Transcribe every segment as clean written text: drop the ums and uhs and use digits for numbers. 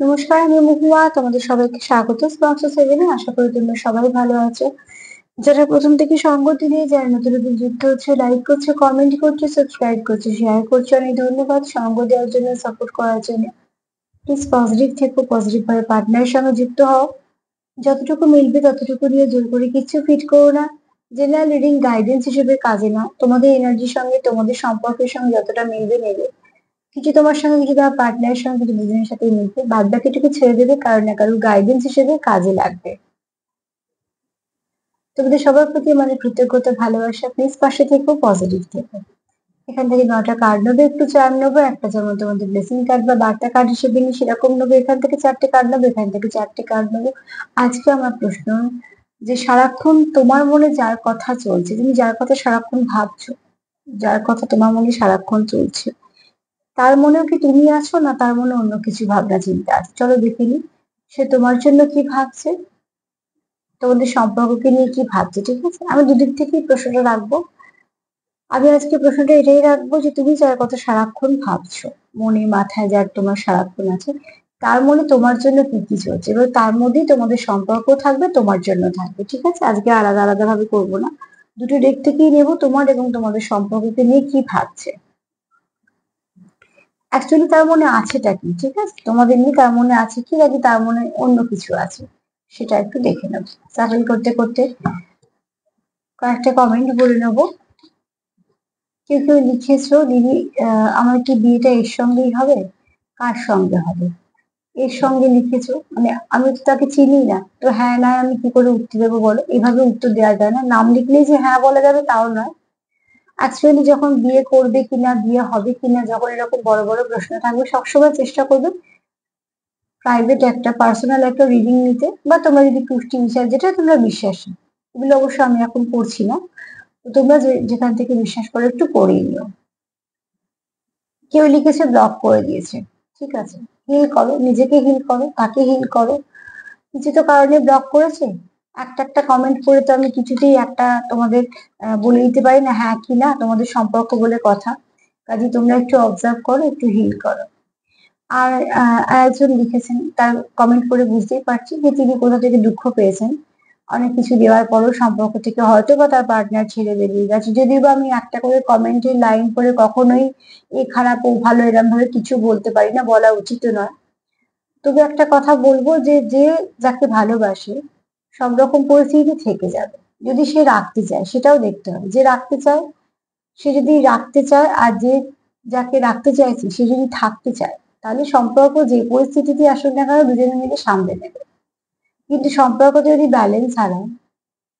নমস্কার, আমি মহুয়া। তোমাদের সবাইকে স্বাগত স্পন্সর 7 এ। আশা করি তোমরা সবাই ভালো আছো। যারা প্রথম থেকে সঙ্গ দিলে, যারা নতুন নতুন যুক্ত হচ্ছে, লাইক করছে, কমেন্ট করছে, সাবস্ক্রাইব করছে, শেয়ার করছে, অনেক ধন্যবাদ সঙ্গ দেওয়ার জন্য, সাপোর্ট করার জন্য। প্লিজ পজিটিভ থেকো, পজিটিভ ভাবে পার্টনারের সঙ্গে যুক্ত হও। যতটুকু মিলবে ততটুকু নিয়ে জোর করে কিচ্ছু ফিট করো না। জেনারেল রিডিং গাইডেন্স হিসেবে কাজে নাও। তোমাদের এনার্জির সঙ্গে, তোমাদের সম্পর্কের সঙ্গে যতটা মিলবে নেবে। কিছু তোমার সঙ্গে, কিছু তোমার পার্টনারের সঙ্গে, কিছু দুজনের সাথে মিলবে। বাদ বাকিটুকু ছেড়ে দেবে কারো না কারোর গাইডেন্স হিসেবে কাজে লাগবে। তোমাদের সবার প্রতি মানে কৃতজ্ঞতা, ভালোবাসা। প্লিজ পাশে থেকো, পজিটিভ থেকো। এখান থেকে 9টা কার্ড নেবো, একটু চার নেবো, একটা যেমন তোমাদের ব্লেসিং কার্ড বা বার্তা কার্ড হিসেবে নিই সেরকম নেবো। এখান থেকে 4টে কার্ড নেবো, এখান থেকে 4টে কার্ড নেবো। আজকে আমার প্রশ্ন, যে সারাক্ষণ তোমার মনে যার কথা চলছে, তুমি যার কথা সারাক্ষণ ভাবছো, যার কথা তোমার মনে সারাক্ষণ চলছে, তার মনেও কি তুমি আছো, না তার মনে অন্য কিছু ভাবনা চিন্তা আছে? চলো দেখে নিই সে তোমার জন্য কি ভাবছে, তোমাদের সম্পর্ককে নিয়ে কি ভাবছে। ঠিক আছে, আমি দুদিক থেকেই প্রশ্নটা রাখবো। আমি আজকে প্রশ্নটা এটাই রাখবো যে তুমি যার কথা সারাক্ষণ ভাবছো, মনে মাথায় যার তোমার সারাক্ষণ আছে, তার মনে তোমার জন্য কি কি চলছে, এবার তার মধ্যেই তোমাদের সম্পর্ক থাকবে, তোমার জন্য থাকবে। ঠিক আছে, আজকে আলাদা আলাদা ভাবে করবো না, দুটো দিক থেকেই নেবো, তোমার এবং তোমাদের সম্পর্ককে নিয়ে কি ভাবছে। অ্যাকচুয়ালি তার মনে আছেটা কি, ঠিক আছে, তোমাদের নিয়ে তার মনে আছে কি, নাকি তার মনে অন্য কিছু আছে, সেটা একটু দেখে নেব। সাফল করতে করতে কয়েকটা কমেন্ট বলে নেবো। কেউ কেউ লিখেছো, দিদি আমার কি বিয়েটা এর সঙ্গেই হবে? কার সঙ্গে হবে? এর সঙ্গে লিখেছো, মানে আমি তো তাকে চিনি না, তো হ্যাঁ না আমি কি করে উত্তর দেবো বলো? এভাবে উত্তর দেওয়া যায় না, নাম লিখলেই যে হ্যাঁ বলা যাবে তাও নয়। অ্যাকচুয়ালি যখন বিয়ে করবে কিনা, বিয়ে হবে কিনা, যখন এরকম বড় বড় প্রশ্ন থাকবে, সবসময় চেষ্টা করবে প্রাইভেট একটা, পার্সোনাল একটা রিডিং নিতে, বা তোমরা যদি পুষ্টি বিচার, যেটা তোমরা বিশ্বাসী, এগুলো অবশ্য আমি এখন করছি না, তো তোমরা যেখান থেকে বিশ্বাস করো একটু করিয়ে নিও। কেউ লিখেছে ব্লক করে দিয়েছে, ঠিক আছে, হিল করো, নিজেকে হিল করো, তাকে হিল করো। কিছু তো কারণে ব্লক করেছে। একটা একটা কমেন্ট করে তো আমি কিছুতেই একটা তোমাদের বলে দিতে পারি না হ্যাঁ কি না, তোমাদের সম্পর্ক বলে কথা। কাজে তোমরা একটু অবজার্ভ করো, একটু হিল করো। আর একজন লিখেছেন, তার কমেন্ট করে বুঝতেই পারছি যে তিনি কোথা থেকে দুঃখ পেয়েছেন। অনেক কিছু দেওয়ার পরও সম্পর্ক থেকে হয়তো বা তার পার্টনার ছেড়ে বেরিয়ে গেছে। যদিও বা আমি একটা করে কমেন্টের লাইন করে কখনোই এ খারাপ ও ভালো এরম ভাবে কিছু বলতে পারি না, বলা উচিত নয়। তবে একটা কথা বলবো যে যে যাকে ভালোবাসে সব রকম পরিস্থিতি থেকে যাবে। যদি সে রাখতে চায় সেটাও দেখতে হবে, যে রাখতে চায় সে যদি রাখতে চায়, আর যে যাকে রাখতে চাইছে সে যদি থাকতে চায়, তাহলে সম্পর্ক যে পরিস্থিতিতে আসুক না কেন দুজনে মিলে সামলে নেবে। কিন্তু সম্পর্কতে যদি ব্যালেন্স হারায়,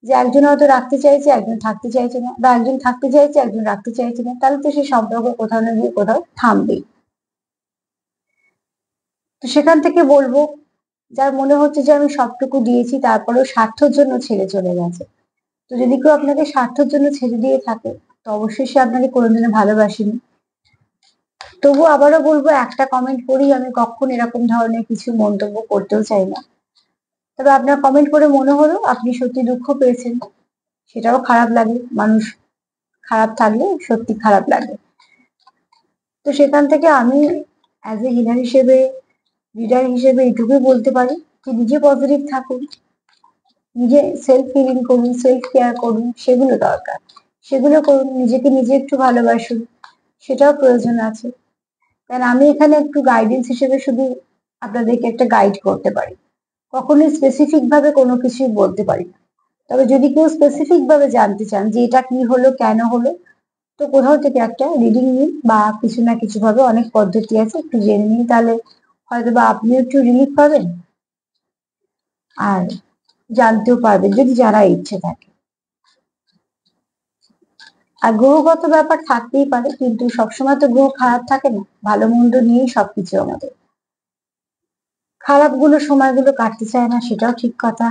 যে একজন হয়তো রাখতে চাইছে, একজন থাকতে চাইছে না, বা একজন থাকতে চাইছে, একজন রাখতে চাইছে না, তাহলে তো সেই সম্পর্ক কোথাও না গিয়ে কোথাও থামবেই। তো সেখান থেকে বলবো, যার মনে হচ্ছে যে আমি সবটুকু দিয়েছি তারপরেও স্বার্থের জন্য ছেড়ে চলে গেছে, তো যদি কেউ আপনাকে স্বার্থের জন্য ছেড়ে দিয়ে থাকে, তো অবশ্যই সে আপনাকে কোনোদিনও ভালোবাসেনি। তবু আবারও বলবো, একটা কমেন্ট করেই আমি কখন এরকম ধরনের কিছু মন্তব্য করতেও চাই না। তবে আপনার কমেন্ট করে মনে হলো আপনি সত্যি দুঃখ পেয়েছেন, সেটাও খারাপ লাগে। মানুষ খারাপ থাকলে সত্যি খারাপ লাগে। তো সেখান থেকে আমি অ্যাজ এ হিলার হিসেবে, রিডার হিসেবে এটুকুই বলতে পারি যে নিজে পজিটিভ থাকুন, নিজে সেলফ হিলিং করুন, সেলফ কেয়ার করুন, সেগুলো দরকার, সেগুলো করুন। নিজেকে নিজে একটু ভালোবাসুন, সেটাও প্রয়োজন আছে। কারণ আমি এখানে একটু গাইডেন্স হিসেবে শুধু আপনাদেরকে একটা গাইড করতে পারি, কখনোই স্পেসিফিক ভাবে কোনো কিছুই বলতে পারি না। তবে যদি কেউ স্পেসিফিক ভাবে জানতে চান যে এটা কি হলো, কেন হলো, তো কোথাও থেকে একটা রিডিং নিন, বা কিছু না কিছু ভাবে অনেক পদ্ধতি আছে, একটু জেনে নিন, তাহলে হয়তো বা আপনিও একটু রিলিফ পাবেন, আর জানতেও পারবেন যদি জানার ইচ্ছে থাকে। আর গ্রহগত ব্যাপার থাকতেই পারে, কিন্তু সবসময় তো গ্রহ খারাপ থাকে না, ভালো মন্দ নিয়েই সবকিছু আমাদের। খারাপ গুলো সময়গুলো কাটতে চায় না, সেটাও ঠিক কথা।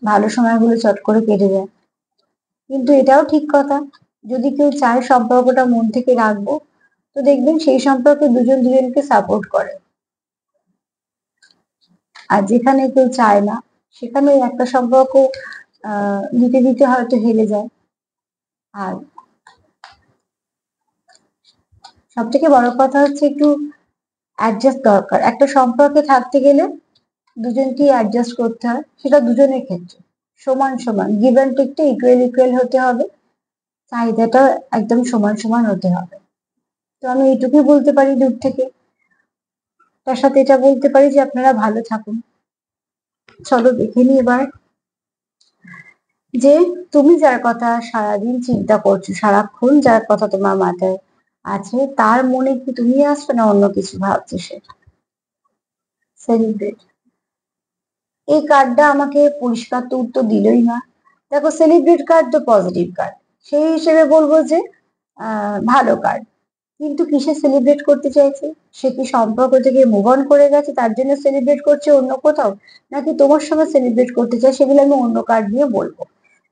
ভালো সময়গুলো চট করে কেটে যায়। কিন্তু এটাও ঠিক কথা, যদি কেউ চায় সম্পর্কটা মন থেকে রাখবো, তো দেখবেন সেই সম্পর্কে দুজন দুজনকে সাপোর্ট করে। আর যেখানে কেউ চায় না, সেখানে ওই একটা সম্পর্ক দিতে দিতে হয়তো হেলে যায়। আর সব থেকে বড় কথা হচ্ছে একটু অ্যাডজাস্ট দরকার। একটা সম্পর্কে থাকতে গেলে দুজনকেই অ্যাডজাস্ট করতে হয়, সেটা দুজনের ক্ষেত্রে সমান সমান গিভ অ্যান্ড টেকটা ইকুয়াল ইকুয়াল হতে হবে, চাহিদাটা একদম সমান সমান হতে হবে। তো আমি এইটুকুই বলতে পারি দূর থেকে, তার সাথে এটা বলতে পারি যে আপনারা ভালো থাকুন। চলো দেখে নি এবার যে তুমি যার কথা সারাদিন চিন্তা করছো, সারাক্ষণ যার কথা তোমার মাথায় আছে, তার মনে কি তুমি আসছো না অন্য কিছু ভাবছে সে। সেলিব্রেট, এই কার্ডটা আমাকে পরিষ্কার তো উত্তর দিলই না। দেখো সেলিব্রেট কার্ড তো পজিটিভ কার্ড, সেই হিসেবে বলবো যে ভালো কার্ড। কিন্তু কিসে সেলিব্রেট করতে চাইছে? সে কি সম্পর্ক থেকে মুভ অন করে গেছে তার জন্য সেলিব্রেট করছে অন্য কোথাও, নাকি তোমার সঙ্গে সেলিব্রেট করতে চায়, সেগুলো আমি অন্য কার্ড দিয়ে বলবো।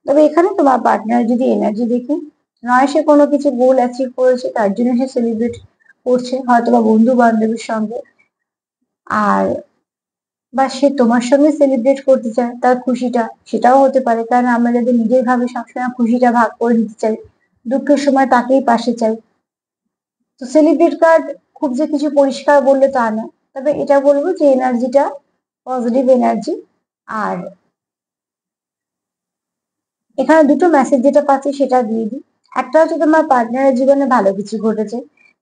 তবে এখানে তোমার পার্টনার যদি এনার্জি দেখি, নয় সে কোনো কিছু গোল অ্যাচিভ করেছে তার জন্য সে সেলিব্রেট করছে, হয়তো বা বন্ধু বান্ধবীর সঙ্গে, আর বা সে তোমার সঙ্গে সেলিব্রেট করতে চায় তার খুশিটা, সেটাও হতে পারে। কারণ আমরা যদি নিজের ভাবে সবসময় খুশিটা ভাগ করে নিতে চাই, দুঃখের সময় তাকেই পাশে চাই। তো সেলিব্রেট কার্ড খুব যে কিছু পরিষ্কার বললে তা না, তবে এটা বলবো যে এনার্জিটা পজিটিভ এনার্জি। আর এখানে দুটো মেসেজ যেটা পাচ্ছি সেটা দিয়ে দিই। একটা হচ্ছে তোমার পার্টনারের জীবনে ভালো কিছু ঘটেছে,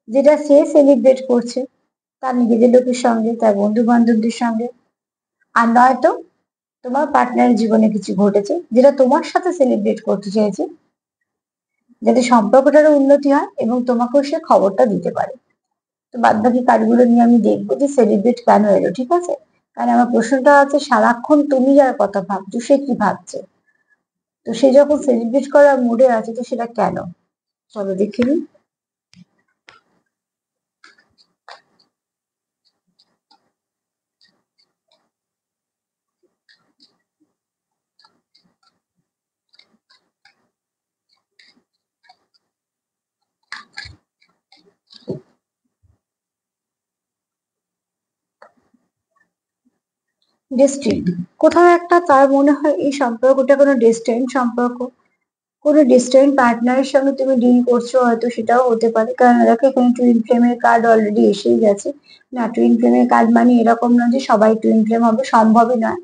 যেটা সে সেলিব্রেট করছে তার নিজেদের লোকের সঙ্গে, তার বন্ধু বান্ধবদের সঙ্গে। আর নয়তো তোমার পার্টনারের জীবনে কিছু ঘটেছে যেটা তোমার সাথে সেলিব্রেট করতে চাইছে, যাতে সম্পর্কটারও উন্নতি হয় এবং তোমাকেও সে খবরটা দিতে পারে। তো বাদ বাকি কার্ডগুলো নিয়ে আমি দেখবো যে সেলিব্রেট কেন এলো, ঠিক আছে? কারণ আমার প্রশ্নটা আছে সারাক্ষণ তুমি যার কথা ভাবছো সে কি ভাবছে, তো সে যখন সেলিব্রেট করার মুডে আছে তো সেটা কেন? চলো দেখে নিই। ডেস্টিন, কোথাও একটা তার মনে হয় এই সম্পর্কটা কোনো ডেস্টাইন সম্পর্ক, কোনো ডিস্টেন্ট পার্টনারের সঙ্গে তুমি ডিল করছো, হয়তো সেটাও হতে পারে। কারণ দেখো এখানে টুইন ফ্লেমের কার্ড অলরেডি এসেই গেছে। না, টুইন ফ্লেমের কার্ড মানে এরকম নয় যে সবাই টুইন ফ্লেম হবে, সম্ভবই নয়।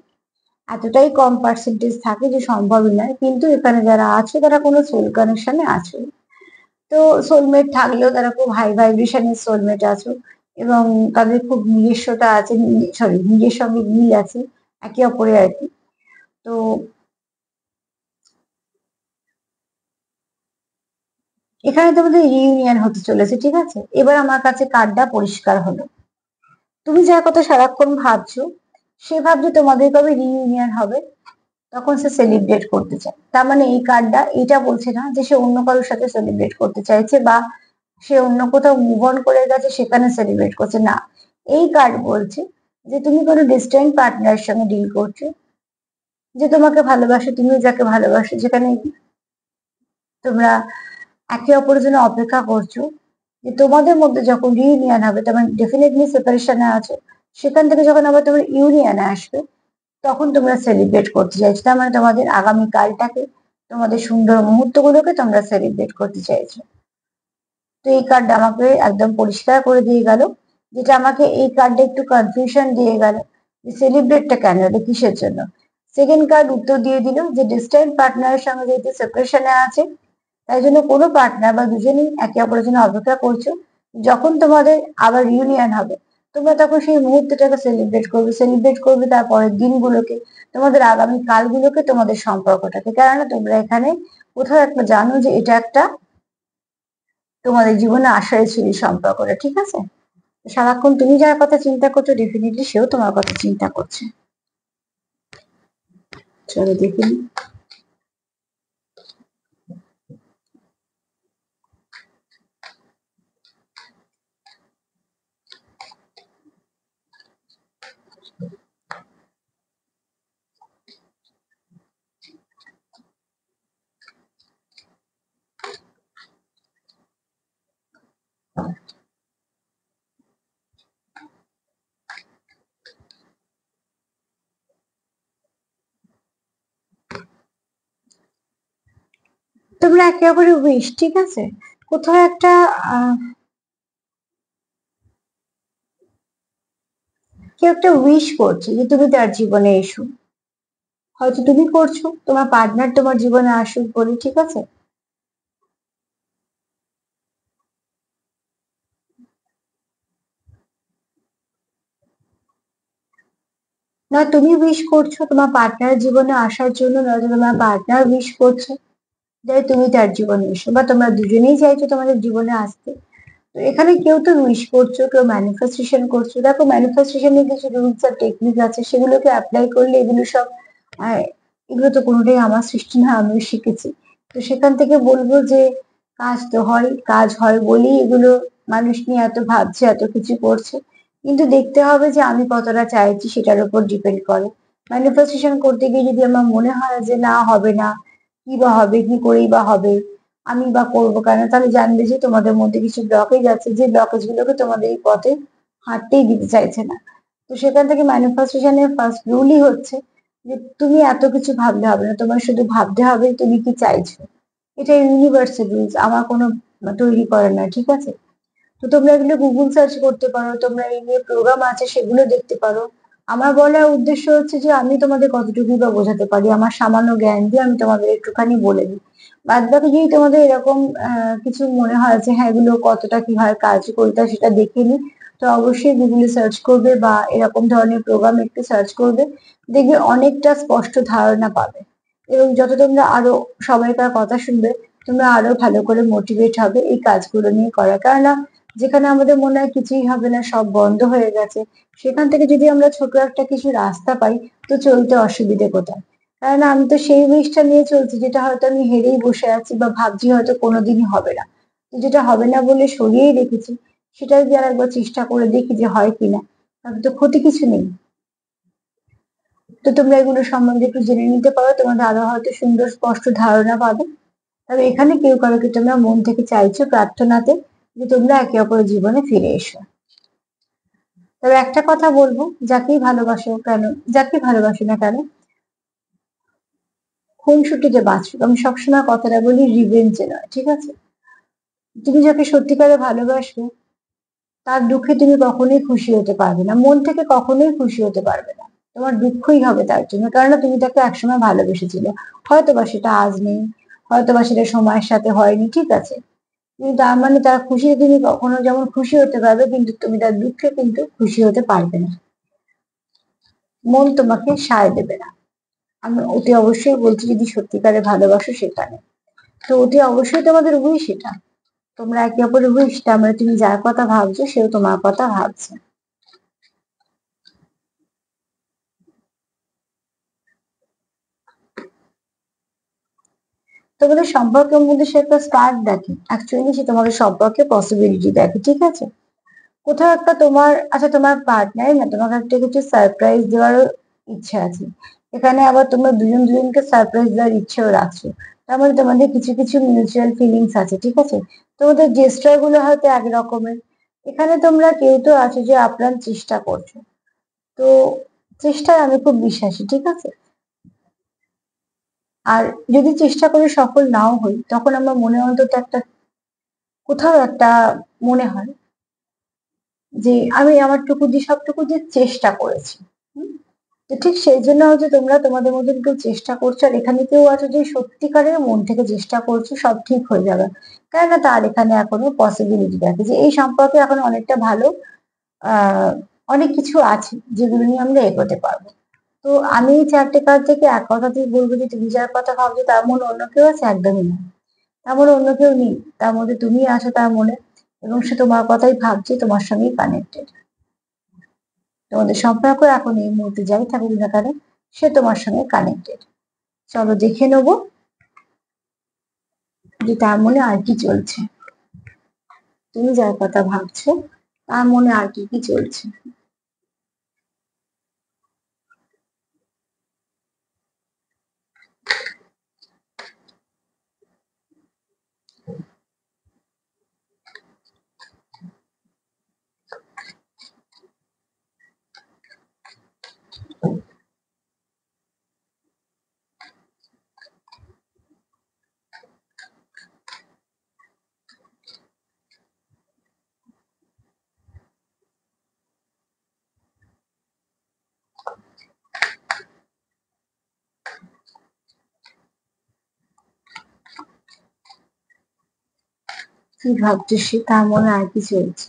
এতটাই কম পার্সেন্টেজ থাকে যে সম্ভবই নয়, কিন্তু এখানে যারা আছে তারা কোনো সোল কানেকশনে আছে। তো সোলমেট থাকলেও তারা খুব হাই ভাইব্রেশনের সোলমেট আছে, এবং তাদের খুব নিজস্বতা আছে, সরি নিজের সঙ্গে মিল আছে একে অপরের আর কি। তো এখানে তোমাদের রিইউনিয়ন হতে চলেছে, ঠিক আছে? এবার আমার কাছে কার্ডটা পরিষ্কার হলো, তুমি যার কথা সারাক্ষণ ভাবছো সে ভাবছে তোমাদের কবে রিইউনিয়ন হবে, তখন সে সেলিব্রেট করতে চায়। তার মানে এই কার্ডটা এটা বলছে না যে সে অন্য কারোর সাথে সেলিব্রেট করতে চাইছে, বা সে অন্য কোথাও মুভ অন করে গেছে সেখানে সেলিব্রেট করছে, না। এই কার্ড বলছে যে তুমি কোনো ডিস্টেন্ট পার্টনারের সঙ্গে ডিল করছো, যে তোমাকে ভালোবাসে, তুমিও যাকে ভালোবাসো, যেখানে তোমরা একে অপরের জন্য অপেক্ষা করছো যে তোমাদের মধ্যে যখন রিউনিয়ন হবে, তোমার ডেফিনেটলি সেপারেশনে আছো, সেখান থেকে যখন আবার তোমার ইউনিয়নে আসবে তখন তোমরা সেলিব্রেট করতে চাইছো। তার মানে তোমাদের আগামী কালটাকে, তোমাদের সুন্দর মুহূর্তগুলোকে তোমরা সেলিব্রেট করতে চাইছো। তো এই কার্ড আমাকে একদম পরিষ্কার করে দিয়ে গেল, যেটা আমাকে এই কার্ডটা একটু কনফিউশন দিয়ে গেল যে সেলিব্রেটটা কেন হলো, কিসের জন্য। সেকেন্ড কার্ড উত্তর দিয়ে দিল যে ডিস্টেন্ট পার্টনারের সঙ্গে যেহেতু সেপারেশনে আছে, তাই জন্য কোনো পার্টনার বা দুজনেই একে অপরের জন্য অপেক্ষা করছো, যখন তোমাদের আবার ইউনিয়ন হবে তোমরা তখন সেই মুহূর্তটাকে সেলিব্রেট করবে, সেলিব্রেট করবে তার পরের দিনগুলোকে, তোমাদের আগামী কালগুলোকে, তোমাদের সম্পর্কটাকে। কেননা তোমরা এখানে কোথাও একটা জানো যে এটা একটা তোমাদের জীবনে আশায় ছিল সম্পর্কটা, ঠিক আছে? সারাক্ষণ তুমি যার কথা চিন্তা করছো ডেফিনেটলি সেও তোমার কথা চিন্তা করছে। চলো দেখি। তোমরা একে অপরের উইশ, ঠিক আছে? কোথাও একটা কেউ একটা উইশ করছে যে তুমি তার জীবনে এসো, হয়তো তুমি করছো তোমার পার্টনার তোমার জীবনে আসুক বলে, ঠিক আছে? না তুমি উইশ করছো তোমার পার্টনার জীবনে আসার জন্য, নয়তো তোমার পার্টনার উইশ করছে যে তুমি তার জীবনে এসো, বা তোমরা দুজনেই চাইছো তোমাদের জীবনে আসতে। তো এখানে কেউ তো উইশ করছো, কেউ ম্যানিফেস্টেশন করছো। দেখো, ম্যানিফেস্টেশনের কিছু রুলস আর টেকনিক আছে, সেগুলোকে অ্যাপ্লাই করলে এগুলো সব আহ, এগুলো তো কোনোটাই আমার সৃষ্টি না, আমিও শিখেছি। তো সেখান থেকে বলবো যে কাজ তো হয়, কাজ হয় বলেই এগুলো মানুষ নিয়ে এত ভাবছে, এত কিছু করছে। কিন্তু দেখতে হবে যে আমি কতটা চাইছি, সেটার উপর ডিপেন্ড করে। ম্যানিফেস্টেশন করতে গিয়ে যদি আমার মনে হয় যে না হবে না, কি বা হবে, কি করেই বা হবে, আমি বা করবো কেন, তাহলে জানবে যে তোমাদের মধ্যে কিছু ব্লকেজ আছে, যে ব্লকেজ গুলোকে তোমাদের এই পথে হাঁটতেই দিতে চাইছে না। তো সেখান থেকে ম্যানিফেস্টেশনের ফার্স্ট রুলই হচ্ছে যে তুমি এত কিছু ভাবলে হবে না, তোমার শুধু ভাবতে হবে তুমি কি চাইছো। এটা ইউনিভার্সাল রুলস, আমার কোনো তৈরি করা না, ঠিক আছে? তো তোমরা এগুলো গুগল সার্চ করতে পারো, তোমরা এই নিয়ে প্রোগ্রাম আছে সেগুলো দেখতে পারো। আমার বলার উদ্দেশ্য হচ্ছে যে আমি তোমাদের কতটুকু বা বোঝাতে পারি, আমার সামান্য জ্ঞান দিয়ে আমি তোমাদের একটুখানি বলে দিই। বাদ বাকি যদি তোমাদের এরকম কিছু মনে হয় যে হ্যাঁ এগুলো কতটা কিভাবে কার্যকরিতা সেটা দেখে নি, তো অবশ্যই গুগলে সার্চ করবে বা এরকম ধরনের প্রোগ্রাম একটু সার্চ করবে, দেখবে অনেকটা স্পষ্ট ধারণা পাবে। এবং যত তোমরা আরো সবাইকার কথা শুনবে, তোমরা আরো ভালো করে মোটিভেট হবে এই কাজগুলো নিয়ে করা। কারণ যেখানে আমাদের মনে হয় কিছুই হবে না, সব বন্ধ হয়ে গেছে, সেখান থেকে যদি আমরা ছোট একটা কিছু রাস্তা পাই, তো চলতে অসুবিধে কোথায়? কারণ আমি তো সেই উইশটা নিয়ে চলছি যেটা হয়তো আমি হেরেই বসে আছি বা ভাবছি হয়তো কোনোদিনই হবে না। তো যেটা হবে না বলে সরিয়েই রেখেছি, সেটা যদি আর একবার চেষ্টা করে দেখি যে হয় কিনা, তাহলে তো ক্ষতি কিছু নেই। তো তোমরা এগুলো সম্বন্ধে একটু জেনে নিতে পারো, তোমাদের আরো হয়তো সুন্দর স্পষ্ট ধারণা পাবে। তবে এখানে কেউ কারোকে তোমরা মন থেকে চাইছো প্রার্থনাতে যে তোমরা একে অপরের জীবনে ফিরে এসো। তবে একটা কথা বলবো, যাকেই ভালোবাসো কেন, যাকে ভালোবাসো না কেন, খুনসুটিতে বাঁচো। আমি সবসময় কথাটা বলি, রিভেঞ্জে নয়, ঠিক আছে? তুমি যাকে সত্যিকারে ভালোবাসবে, তার দুঃখে তুমি কখনোই খুশি হতে পারবে না, মন থেকে কখনোই খুশি হতে পারবে না। তোমার দুঃখই হবে তার জন্য, কারণ তুমি তাকে একসময় ভালোবেসেছিলে। হয়তো বা সেটা আজ নেই, হয়তো বা সেটা সময়ের সাথে হয়নি, ঠিক আছে? কিন্তু তার মানে তার খুশিতে তুমি কখনো যেমন খুশি হতে পারবে, কিন্তু তুমি তার দুঃখে কিন্তু খুশি হতে পারবে না। মন তোমাকে সায় দেবে না। আমি অতি অবশ্যই বলছি, যদি সত্যিকারে ভালোবাসো সেখানে, তো অতি অবশ্যই তোমাদের উইশ এটা, তোমরা একে অপরের উইশ, তার মানে তুমি যার কথা ভাবছো সেও তোমার কথা ভাবছে। তোমাদের সম্পর্কের মধ্যে সে একটা স্টার্ট দেখে, অ্যাকচুয়ালি সে তোমাদের সম্পর্কে পসিবিলিটি দেখে, ঠিক আছে? কোথাও একটা তোমার, আচ্ছা তোমার পার্টনার না তোমাকে একটা কিছু সারপ্রাইজ দেওয়ারও ইচ্ছে আছে। এখানে আবার তোমরা দুজন দুজনকে সারপ্রাইজ দেওয়ার ইচ্ছেও রাখছো। তার মানে তোমাদের কিছু কিছু মিউচুয়াল ফিলিংস আছে, ঠিক আছে? তোমাদের জেস্টার গুলো হয়তো এক রকমের। এখানে তোমরা কেউ তো আছো যে আপ্রাণ চেষ্টা করছো। তো চেষ্টায় আমি খুব বিশ্বাসী, ঠিক আছে? আর যদি চেষ্টা করে সফল নাও হই, তখন আমার মনে অন্তত একটা, কোথাও একটা মনে হয় যে আমি আমার টুকু দিয়ে সবটুকু দিয়ে চেষ্টা করেছি। হুম? তো ঠিক সেই জন্য হচ্ছে তোমরা তোমাদের মধ্যে কেউ চেষ্টা করছো, আর এখানে কেউ আছে যে সত্যিকারের মন থেকে চেষ্টা করছো সব ঠিক হয়ে যাবে। কেননা তার এখানে এখনো পসিবিলিটি দেখে যে এই সম্পর্কে এখন অনেকটা ভালো, আহ অনেক কিছু আছে যেগুলো নিয়ে আমরা এগোতে পারবো। তো আমি এই চারটে কাজ থেকে এক কথাতেই বলবো যে তুমি যার কথা ভাবছো তার মনে অন্য কেউ আছে, একদমই না। তার মনে অন্য কেউ নেই, তার মধ্যে তুমি আছো তার মনে, এবং সে তোমার কথাই ভাবছে, তোমার সঙ্গেই কানেক্টেড। তোমাদের সম্পর্ক এখন এই মুহূর্তে যাই থাকুক না কেন, সে তোমার সঙ্গে কানেক্টেড। চলো দেখে নেবো যে তার মনে আর কি চলছে, তুমি যার কথা ভাবছো তার মনে আর কি কি চলছে। কি ভাবছে সে, তার মনে আর কি চলছে।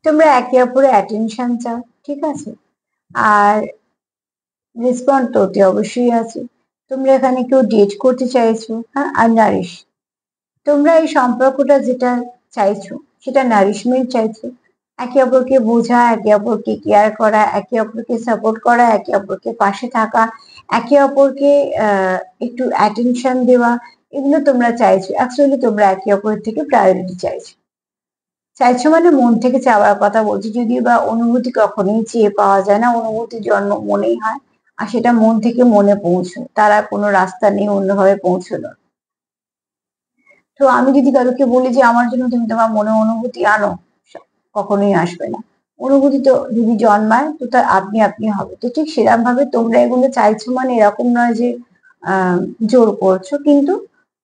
তোমরা একে অপরের অ্যাটেনশন চাও, ঠিক আছে, আর রেসপন্ড তো অতি অবশ্যই আছে। তোমরা এখানে কেউ ডেট করতে চাইছো, হ্যাঁ, আর নারিশ, তোমরা এই সম্পর্কটা যেটা চাইছো সেটা নারিশমেন্ট চাইছো, একে অপরকে বোঝা, একে অপরকে কেয়ার করা, একে অপরকে সাপোর্ট করা, একে অপরকে পাশে থাকা, একে অপরকে একটু অ্যাটেনশন দেওয়া, এগুলো তোমরা চাইছো। অ্যাকচুয়ালি তোমরা একে অপরের থেকে প্রায়োরিটি চাইছো। চাইছো মানে মন থেকে চাওয়ার কথা বলছি, যদিও বা অনুভূতি কখনোই চেয়ে পাওয়া যায় না, অনুভূতি জন্ম মনেই হয়, আর সেটা মন থেকে মনে পৌঁছো, তারা কোনো রাস্তা নেই অন্যভাবে পৌঁছলো। তো আমি যদি কারোকে বলি যে আমার জন্য তুমি তোমার মনে অনুভূতি আনো, কখনোই আসবে না। অনুভূতি তো যদি জন্মায় তো তার আপনি আপনি হবে। তো ঠিক সেরকম ভাবে তোমরা এগুলো চাইছো মানে এরকম নয় যে আহ জোর করছো, কিন্তু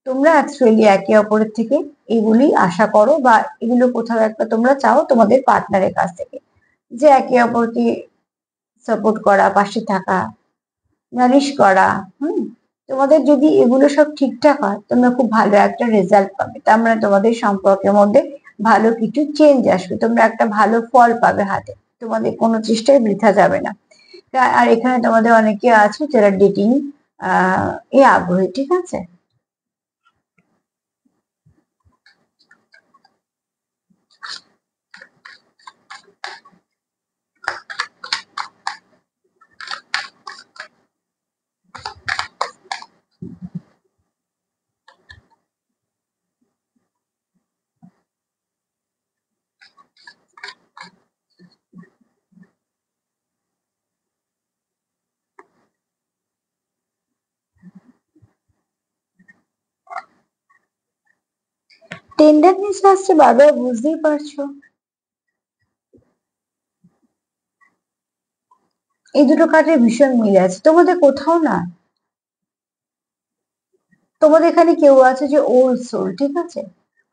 তোমরা অ্যাকচুয়ালি একে অপরের থেকে এগুলি আশা করো, বা এগুলো কোথাও একটা তোমরা চাও তোমাদের পার্টনারের কাছ থেকে, যে একে অপরকে সাপোর্ট করা, পাশে থাকা, নারিশ করা। হুম, তোমাদের যদি এগুলো সব ঠিকঠাক হয় তোমরা খুব ভালো একটা রেজাল্ট পাবে, তার মানে তোমাদের সম্পর্কের মধ্যে ভালো কিছু চেঞ্জ আসবে, তোমরা একটা ভালো ফল পাবে হাতে, তোমাদের কোনো চেষ্টায় বৃথা যাবে না। আর এখানে তোমাদের অনেকে আছে যারা ডেটিং এ আগ্রহী, ঠিক আছে। টেন্ডারনেস আসছে বারবার, বুঝতেই পারছো। এই দুটো কার্ডের ভীষণ মিল আছে তোমাদের কোথাও না। তোমাদের এখানে কেউ আছে যে ওল্ড সোল, ঠিক আছে,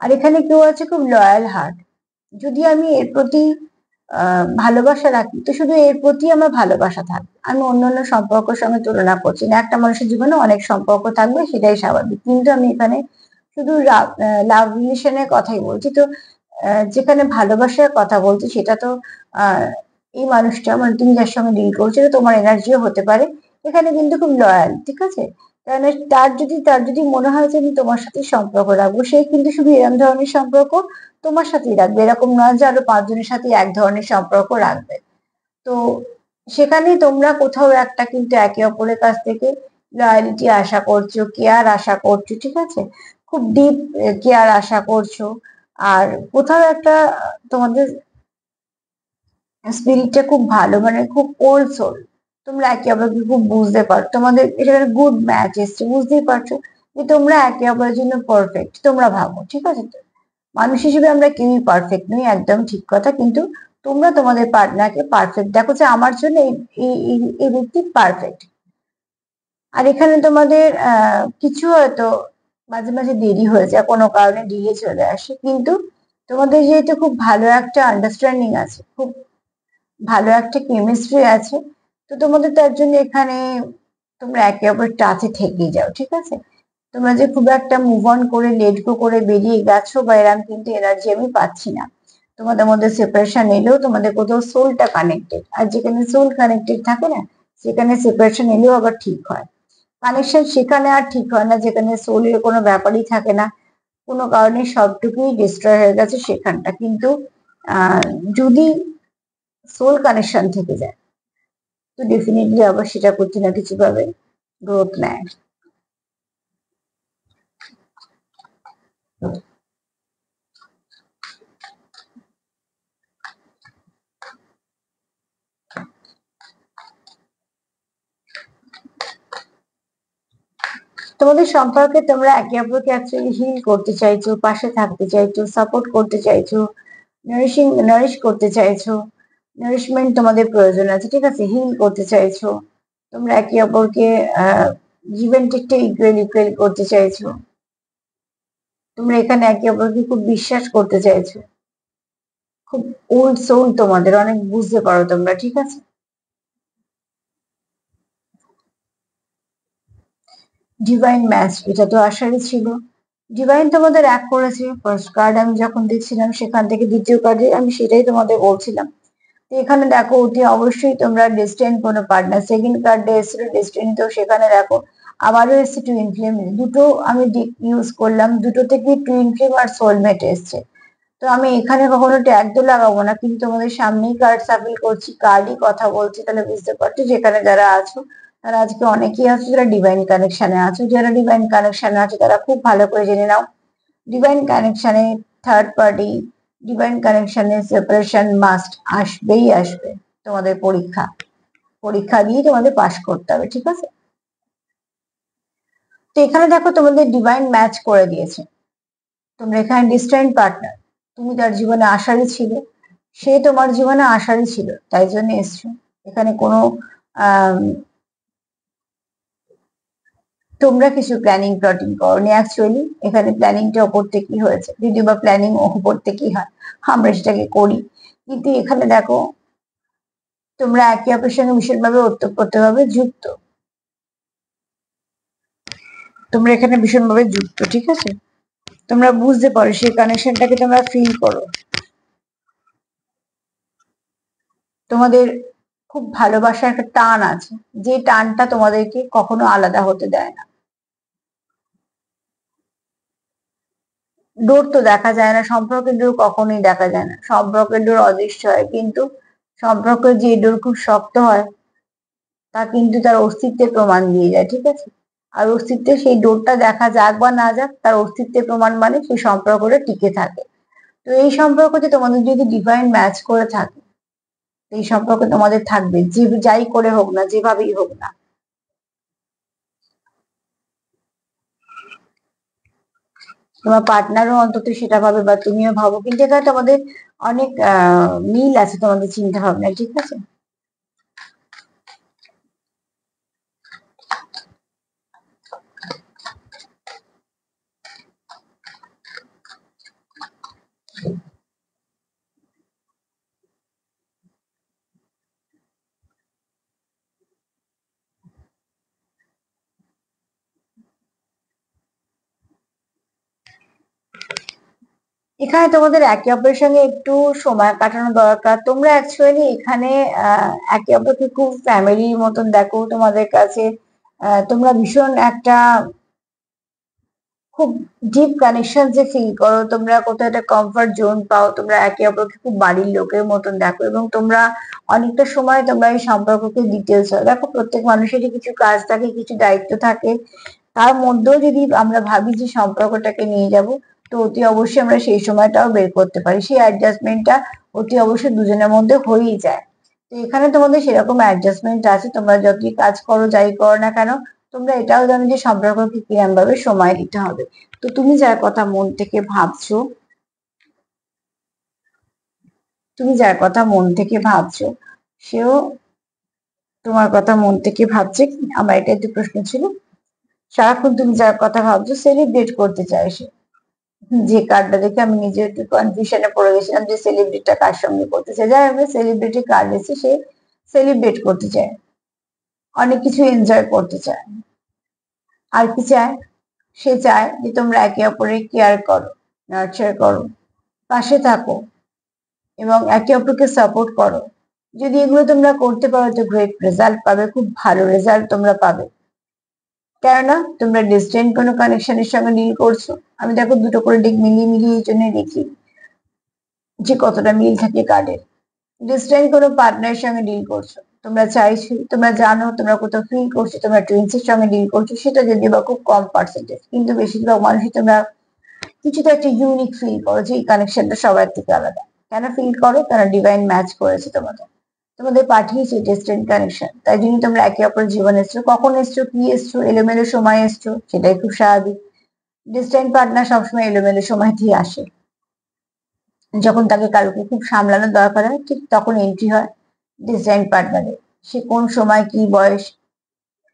আর এখানে কেউ আছে খুব লয়াল হার্ট। যদি আমি এর প্রতি ভালোবাসা রাখি তো শুধু এর প্রতি আমার ভালোবাসা থাকবে, আমি অন্যান্য সম্পর্কের সঙ্গে তুলনা করছি না। একটা মানুষের জীবনে অনেক সম্পর্ক থাকবে, সেটাই স্বাভাবিক, কিন্তু আমি এখানে শুধু লাভ রিলেশনের কথাই বলছি। তো যেখানে ভালোবাসার কথা বলছি সেটা তো আহ এই মানুষটা মানে তুমি যার সঙ্গে ডিল করছো এটা তোমার এনার্জিও হতে পারে, এখানে কিন্তু খুব লয়াল, ঠিক আছে। কারণ তার যদি মনে হয় যে আমি তোমার সাথে সম্পর্ক রাখবো, সে কিন্তু শুধু এরকম ধরনের সম্পর্ক তোমার সাথেই রাখবে, এরকম নয় যে আরো পাঁচজনের সাথে এক ধরনের সম্পর্ক রাখবে। তো সেখানে তোমরা কোথাও একটা কিন্তু একে অপরের কাছ থেকে লয়ালিটি আশা করছো, কেয়ার আশা করছো, ঠিক আছে, খুব ডিপ কেয়ার আশা করছো। আর কোথাও একটা তোমাদের স্পিরিটটা খুব ভালো, মানে খুব ওল্ড সোল, তোমরা একে অপরকে খুব বুঝতে পারো, তোমাদের এটা গুড ম্যাচ এসছে, বুঝতেই পারছো যে তোমরা একে অপরের জন্য পারফেক্ট, তোমরা ভাবো, ঠিক আছে। তো মানুষ হিসেবে আমরা কেউই পারফেক্ট নই, একদম ঠিক কথা, কিন্তু তোমরা তোমাদের পার্টনারকে পারফেক্ট দেখো, যে আমার জন্য এই ব্যক্তি পারফেক্ট। আর এখানে তোমাদের কিছু হয়তো মাঝে মাঝে দেরি হয়ে যায়, কোনো কারণে ডিলে চলে আসে, কিন্তু তোমাদের যেহেতু খুব ভালো একটা আন্ডারস্ট্যান্ডিং আছে, খুব ভালো একটা কেমিস্ট্রি আছে, তো তোমাদের তার জন্য এখানে তোমরা একে অপরের টাচে থেকেই যাও, ঠিক আছে। তোমরা যে খুব একটা মুভ অন করে লেট গো করে বেরিয়ে গেছো বা এরকম কিন্তু এনার্জি আমি পাচ্ছি না। তোমাদের মধ্যে সেপারেশন এলেও তোমাদের কোথাও সোলটা কানেক্টেড, আর যেখানে সোল কানেক্টেড থাকে না সেখানে সেপারেশন এলেও আবার ঠিক হয়। কানেকশন সেখানে আর ঠিক হয় না যেখানে সোলের কোনো ব্যাপারই থাকে না, কোনো কারণে সবটুকুই ডিস্ট্রয় হয়ে গেছে সেখানটা, কিন্তু আহ যদি সোল কানেকশন থেকে যায় তো ডেফিনেটলি আবার সেটা কিছু না কিছু ভাবে গ্রোথ নেয়। তোমাদের সম্পর্কে তোমরা একে অপরকে অ্যাকচুয়ালি হিল করতে চাইছো, পাশে থাকতে চাইছো, সাপোর্ট করতে চাইছো, নারিশ করতে চাইছো, নারিশমেন্ট তোমাদের প্রয়োজন আছে, ঠিক আছে, হিল করতে চাইছো, তোমরা একে অপরকে গিভ এন্ড টেকটা ইকুয়াল করতে চাইছো, তোমরা এখানে একে অপরকে খুব বিশ্বাস করতে চাইছো, খুব ওল্ড সোল তোমাদের, অনেক বুঝতে পারো তোমরা, ঠিক আছে। ডিভাইন ম্যাচ, এটা তো আশারই ছিল। ডিভাইন তোমাদের এক করেছে। ফার্স্ট কার্ড আমি যখন দেখছিলাম সেখান থেকে দ্বিতীয় কার্ডে আমি সেটাই তোমাদের বলছিলাম। তো এখানে দেখো অতি অবশ্যই তোমরা ডেস্টিন কোনো পার্টনার, সেকেন্ড কার্ডে এসেছিল ডেস্টিনি, তো সেখানে দেখো আবারও এসছে টুইন ফ্লেম, দুটো আমি ইউজ করলাম, দুটো থেকে টুইন ফ্লেম আর সোলমেট এসছে। তো আমি এখানে কখনো ট্যাগ তো লাগাবো না, কিন্তু তোমাদের সামনেই কার্ড সাফল করছি, কার্ডই কথা বলছি, তাহলে বুঝতে পারছো যেখানে যারা আছো তারা আজকে অনেকেই আছো যারা ডিভাইন কানেকশনে আছো। যারা ডিভাইন কানেকশনে আছো তারা খুব ভালো করে জেনে নাও, ডিভাইন কানেকশনে থার্ড পার্টি, ডিভাইন কানেকশনে সেপারেশন মাস্ট আসবেই আসবে। তোমাদের পরীক্ষা, পরীক্ষা দিয়ে তোমাদের পাশ করতে হবে, ঠিক আছে। তো এখানে দেখো তোমাদের ডিভাইন ম্যাচ করে দিয়েছে, তোমরা এখানে ডিস্টেন্ট পার্টনার, তুমি তার জীবনে আশারই ছিল, সে তোমার জীবনে আশারই ছিল, তাই জন্য এসছো। এখানে কোনো তোমরা কিছু প্ল্যানিং প্লটিং করনি অ্যাকচুয়ালি, এখানে প্ল্যানিংটা ওপর থেকেই হয়েছে, যদিও বা প্ল্যানিং ওপর থেকেই হয়, আমরা সেটাকে করি, কিন্তু এখানে দেখো তোমরা একে অপরের সঙ্গে ভীষণভাবে ওতপ্রোতভাবে যুক্ত, তোমরা এখানে ভীষণভাবে যুক্ত, ঠিক আছে। তোমরা বুঝতে পারো সেই কানেকশনটাকে, তোমরা ফিল করো, তোমাদের খুব ভালোবাসার একটা টান আছে, যে টানটা তোমাদেরকে কখনো আলাদা হতে দেয় না। ডোর তো দেখা যায় না, সম্পর্কের ডোর কখনোই দেখা যায় না, সম্পর্কের ডোর অদৃশ্য হয়, কিন্তু সম্পর্কের যে ডোর খুব শক্ত হয় তা কিন্তু তার অস্তিত্বের প্রমাণ দিয়ে যায়, ঠিক আছে। আর অস্তিত্বে সেই ডোরটা দেখা যাক বা না যাক, তার অস্তিত্বের প্রমাণ মানে সেই সম্পর্কটা টিকে থাকে। তো এই সম্পর্কতে তোমাদের যদি ডিভাইন ম্যাচ করে থাকে, এই সম্পর্ক তোমাদের থাকবে, যে যাই করে হোক না, যেভাবেই হোক না। তোমার পার্টনারও অন্তত সেটা ভাবে বা তুমিও ভাবো, কিন্তু এখানে তোমাদের অনেক মিল আছে তোমাদের চিন্তা ভাবনায়, ঠিক আছে। এখানে তোমাদের একে অপরের সঙ্গে একটু সময় কাটানো দরকার। তোমরা অ্যাকচুয়ালি এখানে একে অপরকে খুব ফ্যামিলির মতন দেখো, তোমাদের কাছে তোমরা ভীষণ একটা খুব ডিপ কানেকশন যে ফিল করো, তোমরা কোথাও একটা কমফর্ট জোন পাও, তোমরা একে অপরকে খুব বাড়ির লোকের মতন দেখো, এবং তোমরা অনেকটা সময় তোমরা এই সম্পর্ককে ডিটেলস হয় দেখো। প্রত্যেক মানুষেরই কিছু কাজ থাকে, কিছু দায়িত্ব থাকে, তার মধ্যেও যদি আমরা ভাবি যে সম্পর্কটাকে নিয়ে যাব, তো অতি অবশ্যই আমরা সেই সময়টাও বের করতে পারি, সেই অ্যাডজাস্টমেন্টটা অতি অবশ্যই দুজনের মধ্যে হয়েই যায়। তো এখানে তোমাদের সেরকম অ্যাডজাস্টমেন্ট আছে, তোমরা যতই কাজ করো যাই করো না কেন, তোমরা এটাও জানো যে সম্পর্ককে কিরম ভাবে সময় দিতে হবে। তো তুমি যার কথা মন থেকে ভাবছো, তুমি যার কথা মন থেকে ভাবছো সেও তোমার কথা মন থেকে ভাবছে। আমার এটা একটু প্রশ্ন ছিল, সারাক্ষণ তুমি যার কথা ভাবছো সেলিব্রেট করতে চায় সে। যে কার্ডটা দেখে আমি নিজে একটু কনফিউশনে পড়ে গেছিলাম যে সেলিব্রেটটা কার সঙ্গে করতে চায়, যাই হোক সেলিব্রিটি কার্ড এসে সে সেলিব্রেট করতে চায়, অনেক কিছু এনজয় করতে চায়। আর কি চায়, সে চায় যে তোমরা একে অপরের কেয়ার করো, নার্চার করো, পাশে থাকো, এবং একে অপরকে সাপোর্ট করো। যদি এগুলো তোমরা করতে পারো তো গ্রেট রেজাল্ট পাবে, খুব ভালো রেজাল্ট তোমরা পাবে, কেননা তোমরা ডিস্টেন্ট কোনো কানেকশনের সঙ্গে ডিল করছো। আমি দেখো দুটো করে দিক মিলিয়ে মিলিয়ে এই জন্য দেখি যে কতটা মিল থাকে কার্ডের। ডিস্টেন্ট কোনো পার্টনারের সঙ্গে ডিল করছো, তোমরা চাইছো, তোমরা জানো, তোমরা কোথাও ফিল করছো তোমরা টুইন্সের সঙ্গে ডিল করছো, সেটা যদি বা খুব কম পার্সেন্টেজ, কিন্তু বেশিরভাগ মানুষই তোমরা কিছুটা একটা ইউনিক ফিল করো, যে এই কানেকশনটা সবার থেকে আলাদা। কেন ফিল করো? কারণ ডিভাইন ম্যাচ করেছে তোমাদের, তোমাদের পাঠিয়েছে ডিস্টেন্ট কানেকশন, তাই জন্য তোমরা একে অপরের জীবনে এসছো। কখন এসছো, কি এসছো, এলোমেলো সময় এসছো, সেটাই খুব স্বাভাবিক। ডিস্টেন্ট পার্টনার সবসময় এলোমেলো সময়তেই আসে, যখন তাকে কারোকে খুব সামলানোর দরকার হয়, ঠিক তখন এন্ট্রি হয় ডিজাইন পার্টনারে। সে কোন সময় কি বয়স,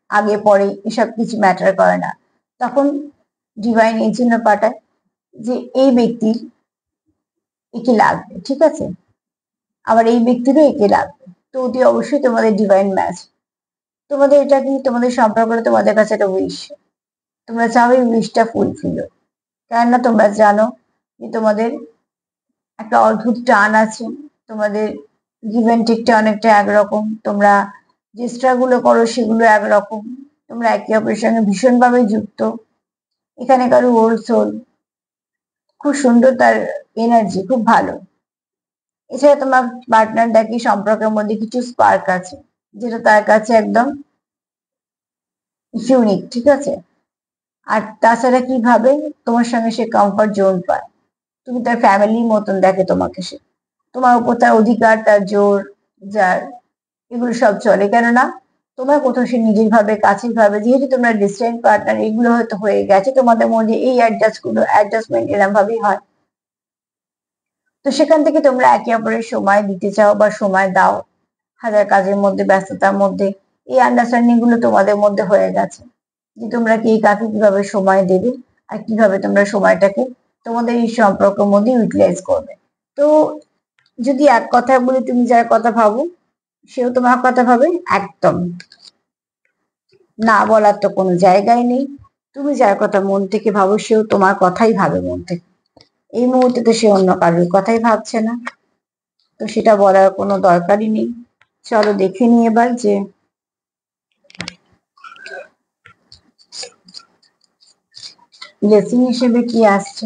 আগে পরে এসব কিছু ম্যাটার করে না। তখন ডিভাইন এই জন্য পাঠায় যে এই ব্যক্তির একে লাগবে, ঠিক আছে, আবার এই ব্যক্তিরও একে লাগবে, তো অতি অবশ্যই তোমাদের ডিভাইন ম্যাচ। তোমাদের এটা কি, তোমাদের সম্পর্কটা তোমাদের কাছে একটা উইশ, তোমরা চাও এই উইশটা ফুলফিল হোক। কেননা তোমরা জানো যে তোমাদের একটা অদ্ভুত টান আছে, তোমাদের গিভ অ্যান্ড টেকটা অনেকটা একরকম, তোমরা যে স্ট্রাগল করো সেগুলো একরকম, তোমরা একে অপরের সঙ্গে ভীষণভাবে যুক্ত। এখানে কারো ওল্ড সোল, খুব সুন্দর তার এনার্জি, খুব ভালো। এছাড়া তোমার পার্টনার দেখি সম্পর্কের মধ্যে কিছু স্পার্ক আছে, যেটা তার কাছে একদম ইউনিক, ঠিক আছে। আর তাছাড়া কিভাবে তোমার সঙ্গে সে কমফর্ট জোন পায়, তুমি তার ফ্যামিলির মতন দেখে তোমাকে সে, তোমার উপর তার অধিকার, তার জোর, যার এগুলো সব চলে। কেননা তোমার কোথাও সে নিজের ভাবে, কাছের ভাবে, যেহেতু তোমরা ডিস্টেন্ট পার্টনার, এগুলো হয়তো হয়ে গেছে তোমাদের মধ্যে, এই অ্যাডজাস্টমেন্ট এরম ভাবেই হয়। তো সেখান থেকে তোমরা একে অপরের সময় দিতে চাও বা সময় দাও, হাজার কাজের মধ্যে, ব্যস্ততার মধ্যে এই আন্ডারস্ট্যান্ডিং গুলো তোমাদের মধ্যে হয়ে গেছে যে তোমরা কে কাকে কিভাবে সময় দেবে, আর কিভাবে তোমরা সময়টাকে তোমাদের এই সম্পর্কের মধ্যে ইউটিলাইজ করবে। তো যদি এক কথা বলি, তুমি যার কথা ভাবো সেও তোমার কথা ভাবে, একদম না বলার তো কোনো জায়গায় নেই। তুমি যার কথা মন থেকে ভাবো সেও তোমার কথাই ভাবে মন থেকে। এই মুহূর্তে তো সে অন্য কারোর কথাই ভাবছে না, তো সেটা বলার কোনো দরকারই নেই। চলো দেখে নিই এবার যে ব্লেসিং হিসেবে কি আসছে।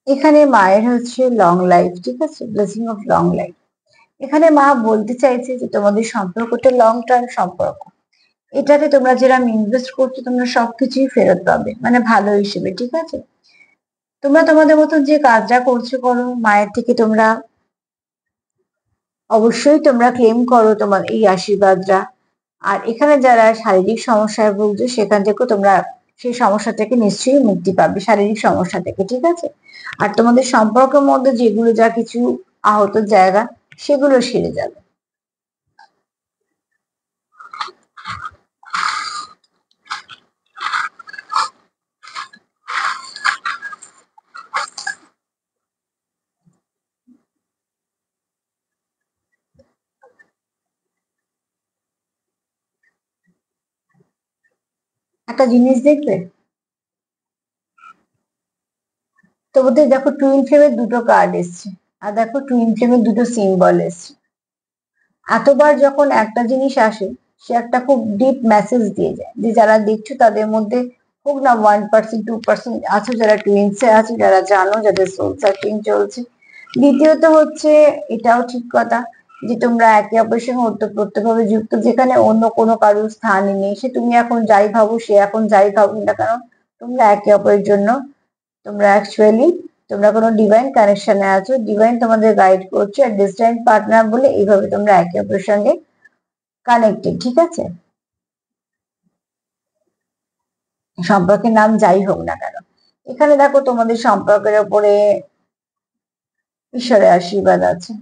এখানে মায়ের হচ্ছে লং লাইফ, ঠিক আছে, ব্লেসিং অফ লং লাইফ। এখানে মা বলতে চাইছে যে তোমাদের সম্পর্কটা লং টার্ম সম্পর্ক, এটাতে তোমরা যেরকম ইনভেস্ট করছো তোমরা সবকিছুই ফেরত পাবে, মানে ভালো হিসেবে, ঠিক আছে। তোমরা তোমাদের মতন যে কাজটা করছো করো, মায়ের থেকে তোমরা অবশ্যই তোমরা ক্লেম করো তোমার এই আশীর্বাদটা। আর এখানে যারা শারীরিক সমস্যায় ভুগছো সেখান থেকেও তোমরা সেই সমস্যা থেকে নিশ্চয়ই মুক্তি পাবে, শারীরিক সমস্যা থেকে, ঠিক আছে। আর তোমাদের সম্পর্কের মধ্যে যেগুলো যা কিছু আহত জায়গা সেগুলো সেরে যাবে। একটা জিনিস দেখবে, তোমাদের দেখো টুইন ফ্লেমের দুটো কার্ড এসছে, আর দেখো টুইন ফ্লেমের দুটো সিম্বল এসছে। এতবার যখন একটা জিনিস আসে, সে একটা খুব ডিপ মেসেজ দিয়ে যায় যে যারা দেখছো তাদের মধ্যে হোক না 1% 2% আছো যারা টুইন্সে আছে, যারা জানো, যাদের সোল সার্চিং চলছে। দ্বিতীয়ত হচ্ছে, এটাও ঠিক কথা যে তোমরা একে অপরের সঙ্গে ওতপ্রোতভাবে যুক্ত, যেখানে অন্য কোনো কারোর স্থানই নেই। সে তুমি এখন যাই ভাবো, সে এখন যাই ভাবুক না কেন, তোমরা একে অপরের জন্য, তোমরা অ্যাকচুয়ালি তোমরা কোনো ডিভাইন কানেকশনে আছো, ডিভাইন তোমাদের গাইড করছে, আর ডিস্ট্যান্ট পার্টনার বলে এইভাবে তোমরা একে অপরের সঙ্গে কানেক্টেড, ঠিক আছে। সম্পর্কের নাম যাই হোক না কেন, এখানে দেখো তোমাদের সম্পর্কের উপরে ঈশ্বরের আশীর্বাদ আছে,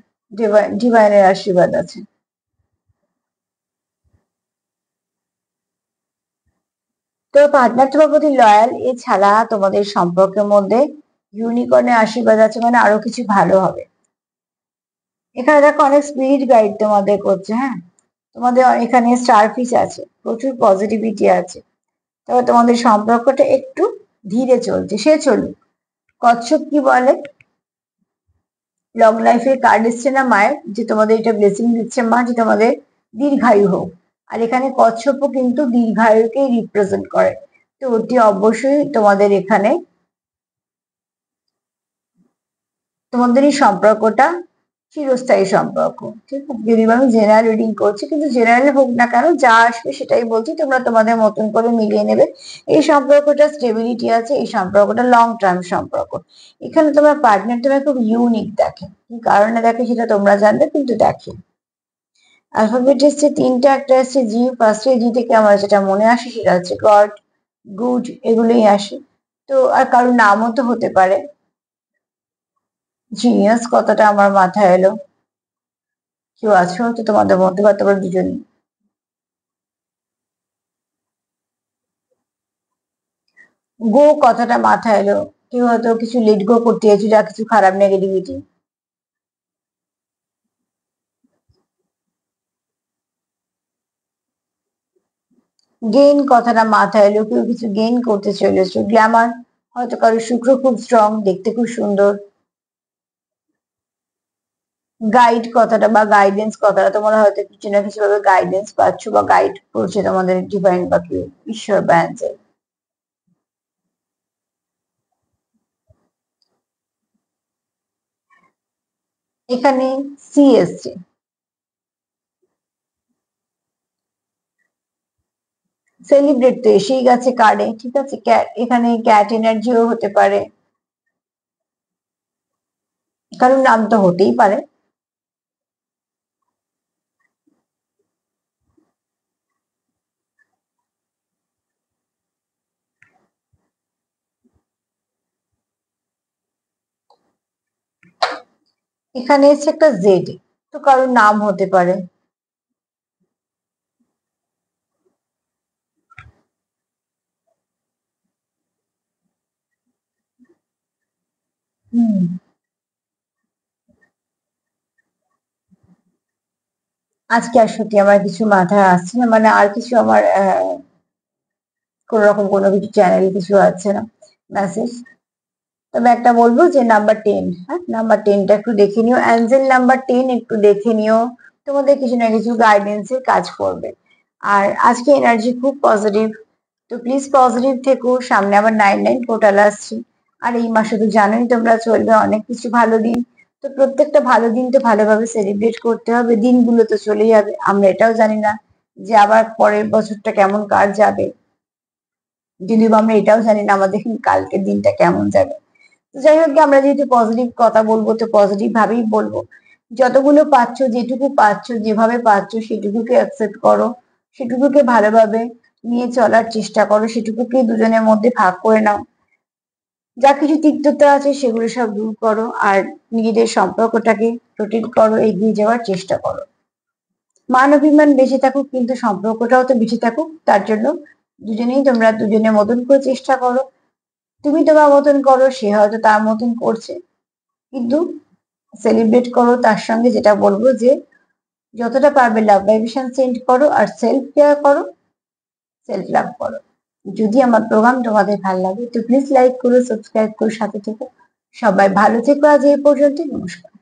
ডিভাইনের আশীর্বাদ আছে। তো পার্টনার তোমার প্রতি লয়াল, এছাড়া তোমাদের সম্পর্কের মধ্যে ইউনিকর্নের আশীর্বাদ আছে, মানে আরো কিছু ভালো হবে। এখানে দেখো অনেক স্পিরিট গাইড তোমাদের করছে, হ্যাঁ। তোমাদের এখানে স্টারফিশ আছে, প্রচুর পজিটিভিটি আছে। তবে তোমাদের সম্পর্কটা একটু ধীরে চলছে, সে চলুক। কচ্ছপ কি বলে, লং লাইফের কার্ড এসছে না মায়ের, যে তোমাদের এটা ব্লেসিং দিচ্ছে মা যে তোমাদের দীর্ঘায়ু হোক। আর এখানে কচ্ছপও কিন্তু দীর্ঘায়ুকেই রিপ্রেজেন্ট করে। তো অতি অবশ্যই তোমাদের এখানে তোমাদের এই সম্পর্কটা চিরস্থায়ী সম্পর্ক। ঠিক আছে, যদি আমি জেনারেল রিডিং করছি, কিন্তু জেনারেল হোক না কেন, যা আসবে সেটাই বলছি, তোমরা তোমাদের মতন করে মিলিয়ে নেবে। এই সম্পর্কটা স্টেবিলিটি আছে, এই সম্পর্কটা লং টার্ম সম্পর্ক। এখানে তোমার পার্টনার তোমার খুব ইউনিক দেখে, কি কারণে দেখে সেটা তোমরা জানবে, কিন্তু দেখে। অ্যালফাবেট এসছে তিনটা, একটা এসছে জি, ফার্স্টে জি থেকে আমার যেটা মনে আসে সেটা হচ্ছে গড, গুড, এগুলোই আসে। তো আর কারোর নামও তো হতে পারে। জিনিয়াস কথাটা আমার মাথায় এলো। কেউ আছো তো তোমাদের মধ্যে, বা তোমরা দুজনই। গো কথাটা মাথায় এলো, কেউ হয়তো কিছু লেট গো করতে চাইছো, যা কিছু খারাপ নেগেটিভিটি। গেইন কথাটা মাথায় এলো, কেউ কিছু গেইন করতে চলেছো। গ্ল্যামার, হয়তো কারো শুক্র খুব স্ট্রং, দেখতে খুব সুন্দর। গাইড কথাটা বা গাইডেন্স কথাটা, তোমরা হয়তো কিছু না কিছু ভাবে গাইডেন্স পাচ্ছ বা গাইড করছে তোমাদের ডিভাইন বা কেউ, ঈশ্বর বা অ্যাঞ্জেল। এখানে সি এসছে, সেলিব্রেট তো এসেই গেছে কার্ডে। ঠিক আছে, ক্যাট, এখানে ক্যাট এনার্জিও হতে পারে, কারণ নাম তো হতেই পারে। এখানে এসছে একটা জেড, তো কারোর নাম হতে পারে। হুম, আজকে আর সত্যি আমার কিছু মাথায় আসছে না, মানে আর কিছু আমার কোন রকম কোনো কিছু চ্যানেল কিছু আছে না মেসেজ। তবে একটা বলবো যে নাম্বার 10, হ্যাঁ নাম্বার 10টা একটু দেখে নিও, অ্যাঞ্জেল নাম্বার 10 একটু দেখে নিও, তোমাদের কিছু না কিছু গাইডেন্সের কাজ করবে। আর আজকে এনার্জি খুব পজিটিভ, তো প্লিজ পজিটিভ থেকো। সামনে আবার 9/9 পোর্টাল আসছে, আর এই মাসে তো জানোই তোমরা, চলবে অনেক কিছু ভালো দিন। তো প্রত্যেকটা ভালো দিন তো ভালোভাবে সেলিব্রেট করতে হবে, দিনগুলো তো চলে যাবে, আমরা এটাও জানি না যে আবার পরের বছরটা কেমন কার যাবে, যদিও আমরা এটাও জানি না আমাদের কালকের দিনটা কেমন যাবে। তো যাই হোক, আমরা যেহেতু পজিটিভ কথা বলবো, তো পজিটিভ ভাবেই বলবো। যতগুলো পাচ্ছ, যেটুকু পাচ্ছ, যেভাবে পাচ্ছ সেটুকুকে অ্যাকসেপ্ট করো, সেটুকুকে ভালোভাবে নিয়ে চলার চেষ্টা করো, সেটুকুকে দুজনের মধ্যে ভাগ করে নাও। যা কিছু তিক্ততা আছে সেগুলো সব দূর করো, আর নিজেদের সম্পর্কটাকে প্রোটেক্ট করো, এগিয়ে যাওয়ার চেষ্টা করো। মান অভিমান বেঁচে থাকুক, কিন্তু সম্পর্কটাও তো বেঁচে থাকুক, তার জন্য দুজনেই তোমরা দুজনের মতন করে চেষ্টা করো। তুমি তোমার মতন করো, সে হয়তো তার মতন করছে, কিন্তু সেলিব্রেট করো তার সঙ্গে। যেটা বলবো যে যতটা পারবে লাভ ভাইব্রেশন সেন্ড করো, আর সেলফ কেয়ার করো, সেলফ লাভ করো। যদি আমার প্রোগ্রাম তোমাদের ভালো লাগে তো প্লিজ লাইক করো, সাবস্ক্রাইব করো, সাথে থেকো। সবাই ভালো থেকো, আজ এই পর্যন্ত, নমস্কার।